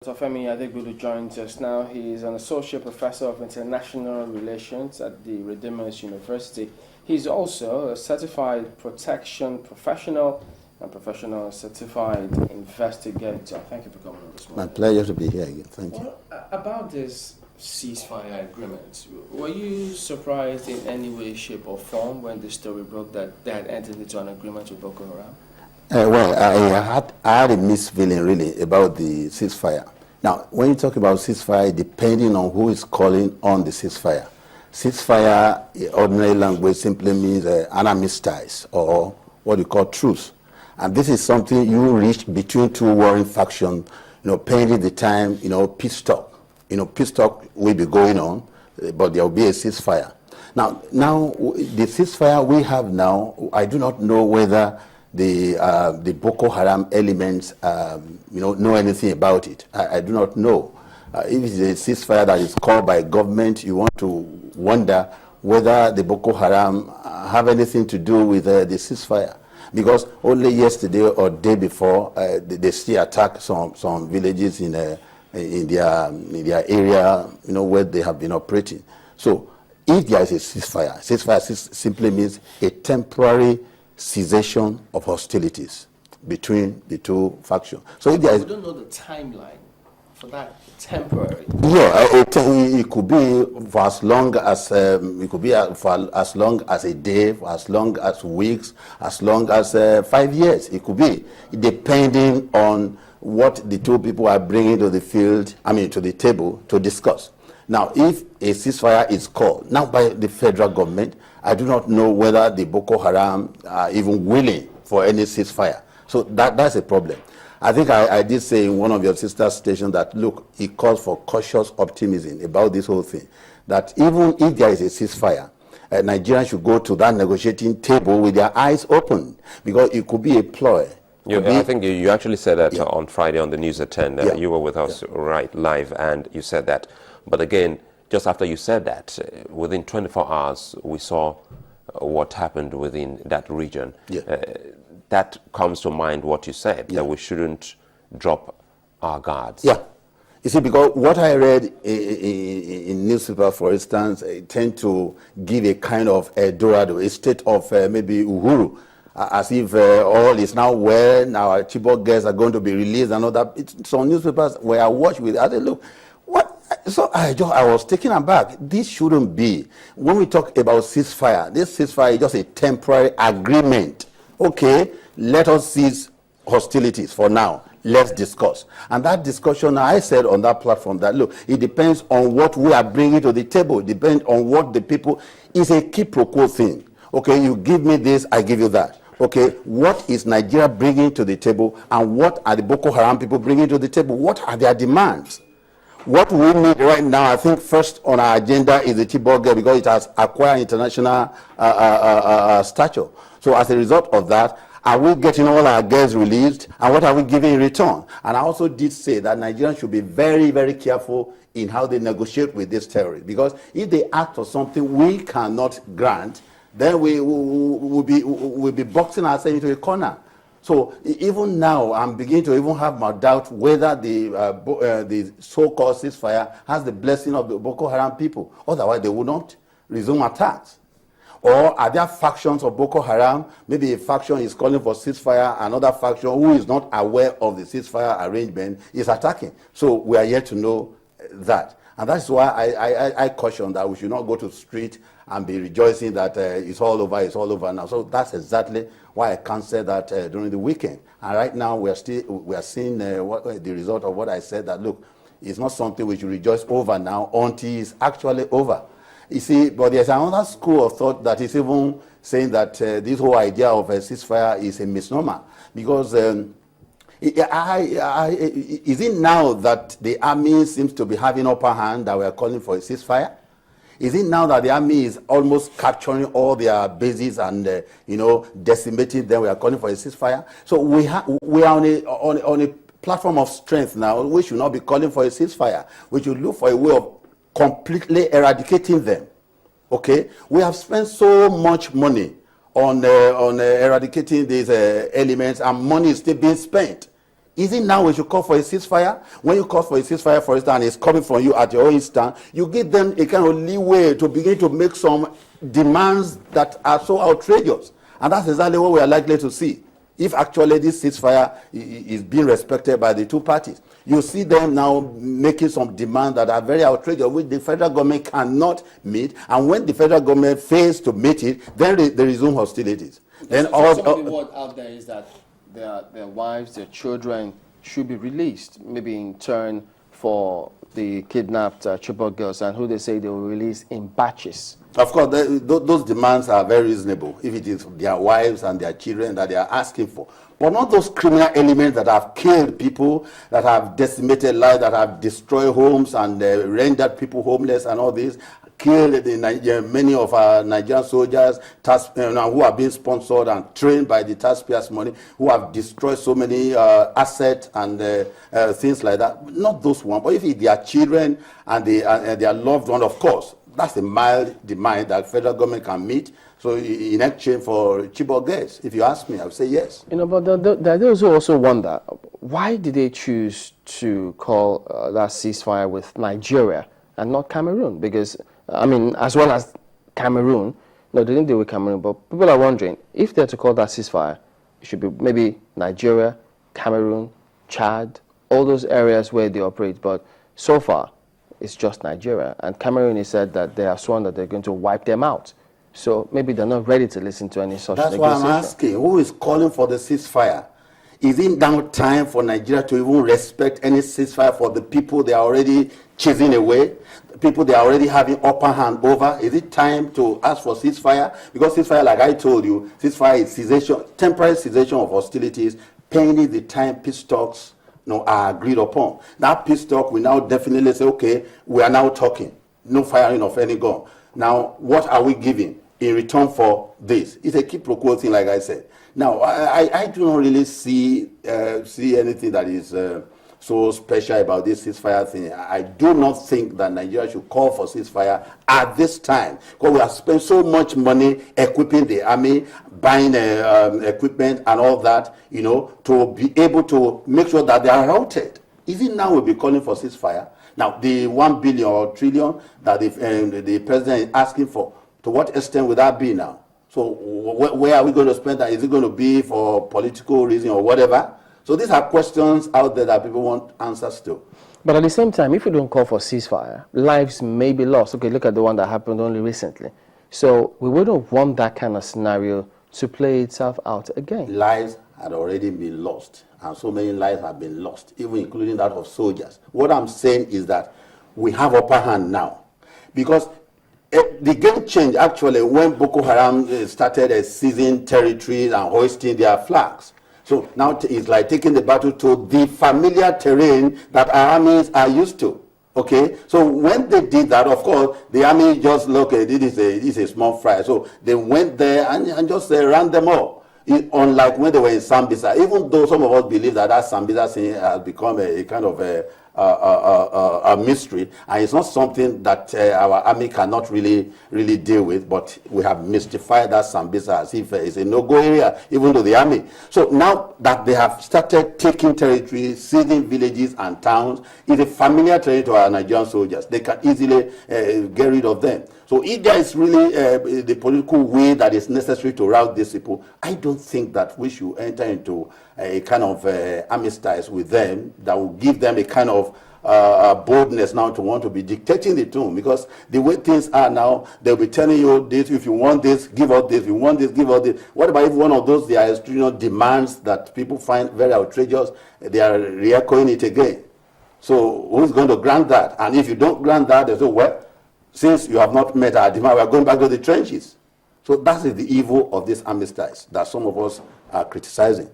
Dr. Femi Adegbulu joins us now. He is an associate professor of international relations at the Redeemers University. He's also a certified protection professional and professional certified investigator. Thank you for coming on this morning. My pleasure to be here again. Thank you. About this ceasefire agreement, were you surprised in any way, shape, or form when the story broke that they had entered into an agreement with Boko Haram? I had a mixed feeling really about the ceasefire. Now, when you talk about ceasefire, depending on who is calling on the ceasefire, ceasefire in ordinary language simply means an armistice or what you call truce. And this is something you reach between two warring factions, pending the time, peace talk. Peace talk will be going on, but there will be a ceasefire. Now the ceasefire we have now, I do not know whether the Boko Haram elements, know anything about it. I do not know. If it's a ceasefire that is called by government, you want to wonder whether the Boko Haram have anything to do with the ceasefire. Because only yesterday or day before, they still attacked some villages in their area, where they have been operating. So if there is a ceasefire simply means a temporary cessation of hostilities between the two factions. So if there is, we don't know the timeline for that temporary. Yeah, it could be for as long as for as long as a day, for as long as weeks, as long as 5 years. It could be depending on what the two people are bringing to the field. To the table to discuss. Now, if a ceasefire is called now by the federal government, I do not know whether the Boko Haram are even willing for any ceasefire. So that's a problem. I think I did say in one of your sister stations that, look, it calls for cautious optimism about this whole thing. That even if there is a ceasefire, Nigerians should go to that negotiating table with their eyes open, because it could be a ploy. I think you actually said that on Friday on the News at 10. You were with us right live, and you said that. But again, just after you said that, within 24 hours, we saw what happened within that region. That comes to mind what you said, that we shouldn't drop our guards. Yeah. You see, because what I read in newspaper, for instance, tend to give a kind of Dorado, a state of maybe Uhuru, as if all is now well, our Chibok girls are going to be released and all that. Some newspapers where I watched with, I said, look, what? So I was taken aback. This shouldn't be. When we talk about ceasefire, this ceasefire is just a temporary agreement. Okay, let us cease hostilities for now. Let's discuss. And that discussion, I said on that platform that, look, it depends on what we are bringing to the table. It depends on what the people, it's a quid pro quo thing. Okay, you give me this, I give you that. Okay, what is Nigeria bringing to the table, and what are the Boko Haram people bringing to the table? What are their demands? What we need right now, I think first on our agenda is the Chibok girl, because it has acquired international stature. So as a result of that, are we getting all our girls released, and what are we giving in return? And I also did say that Nigerians should be very, very careful in how they negotiate with these terrorists, because if they ask for something we cannot grant, then we will be boxing ourselves into a corner. So even now, I'm beginning to even have my doubt whether the so-called ceasefire has the blessing of the Boko Haram people. Otherwise, they would not resume attacks. Or are there factions of Boko Haram? Maybe a faction is calling for ceasefire, another faction who is not aware of the ceasefire arrangement is attacking. So we are yet to know that. And that's why I caution that we should not go to the street and be rejoicing that it's all over now. So that's exactly why I canceled that during the weekend. And right now we are seeing the result of what I said, that look, it's not something we should rejoice over now until it's actually over. You see, but there's another school of thought that is even saying that this whole idea of a ceasefire is a misnomer, because is it now that the army seems to be having upper hand that we are calling for a ceasefire? Is it now that the army is almost capturing all their bases and decimating them, we are calling for a ceasefire? So we are on a platform of strength now. We should not be calling for a ceasefire. We should look for a way of completely eradicating them. Okay, we have spent so much money on eradicating these elements, and money is still being spent. Is it now we should call for a ceasefire? When you call for a ceasefire, for instance, and it's coming from you at your own stand, you give them a kind of leeway to begin to make some demands that are so outrageous. And that's exactly what we are likely to see. If actually this ceasefire is being respected by the two parties, you see them now making some demands that are very outrageous, which the federal government cannot meet. And when the federal government fails to meet it, then they resume hostilities. Then some of the word out there is that their wives, their children should be released, maybe in turn for the kidnapped Chibok girls, and who they say they will release in batches. Of course, those demands are very reasonable if it is their wives and their children that they are asking for. But not those criminal elements that have killed people, that have decimated lives, that have destroyed homes and rendered people homeless and all this, killed many of our Nigerian soldiers who have been sponsored and trained by the taxpayers' money, who have destroyed so many assets and things like that. Not those ones, but if it's their children and their loved one, of course, that's a mild demand that federal government can meet. So in exchange for Chibok girls, if you ask me, I would say yes. But there are those who also wonder, why did they choose to call that ceasefire with Nigeria and not Cameroon? Because, I mean, as well as Cameroon, no, they didn't deal with Cameroon, but people are wondering, if they're to call that ceasefire, it should be maybe Nigeria, Cameroon, Chad, all those areas where they operate. But so far, it's just Nigeria. And Cameroon has said that they have sworn that they're going to wipe them out. So maybe they're not ready to listen to any such negotiation. That's why I'm asking, who is calling for the ceasefire? Is it now time for Nigeria to even respect any ceasefire for the people they are already chasing away, people they are already having upper hand over? Is it time to ask for ceasefire? Because ceasefire, like I told you, ceasefire is cessation, temporary cessation of hostilities, pending the time peace talks are agreed upon. That peace talk will now definitely say, okay, we are now talking. No firing of any gun. Now, what are we giving in return for this? It's a keep pro quo thing, like I said. Now, I do not really see anything that is so special about this ceasefire thing. I do not think that Nigeria should call for ceasefire at this time, because we have spent so much money equipping the army, buying equipment and all that, to be able to make sure that they are routed. Is it now we'll be calling for ceasefire? Now, the 1 billion or trillion that the president is asking for, to what extent will that be now? So where are we going to spend that? Is it going to be for political reason or whatever? So these are questions out there that people want answers to. But at the same time, if we don't call for ceasefire, lives may be lost. Okay, look at the one that happened only recently. So we wouldn't want that kind of scenario to play itself out again. Lives had already been lost, and so many lives have been lost, even including that of soldiers. What I'm saying is that we have upper hand now, because the game changed actually when Boko Haram started seizing territories and hoisting their flags. So now it's like taking the battle to the familiar terrain that our armies are used to. Okay, so when they did that, of course, the army just looked at it, this is a small fry. So they went there and just ran them all. Unlike when they were in Sambisa, even though some of us believe that Sambisa thing has become a kind of a mystery, and it's not something that our army cannot really deal with, but we have mystified that Sambisa as if it's a no-go area, even to the army. So now that they have started taking territory, seizing villages and towns, it's a familiar territory to our Nigerian soldiers. They can easily get rid of them. So if there is really the political will that is necessary to rout these people, I don't think that we should enter into a kind of armistice with them that will give them a kind of boldness now to want to be dictating the tune. Because the way things are now, they'll be telling you this, if you want this, give out this, if you want this, give out this. What about if one of those their demands that people find very outrageous, they are re-echoing it again? So who's going to grant that? And if you don't grant that, they say, well, since you have not met our demand, we are going back to the trenches. So that is the evil of this armistice that some of us are criticizing.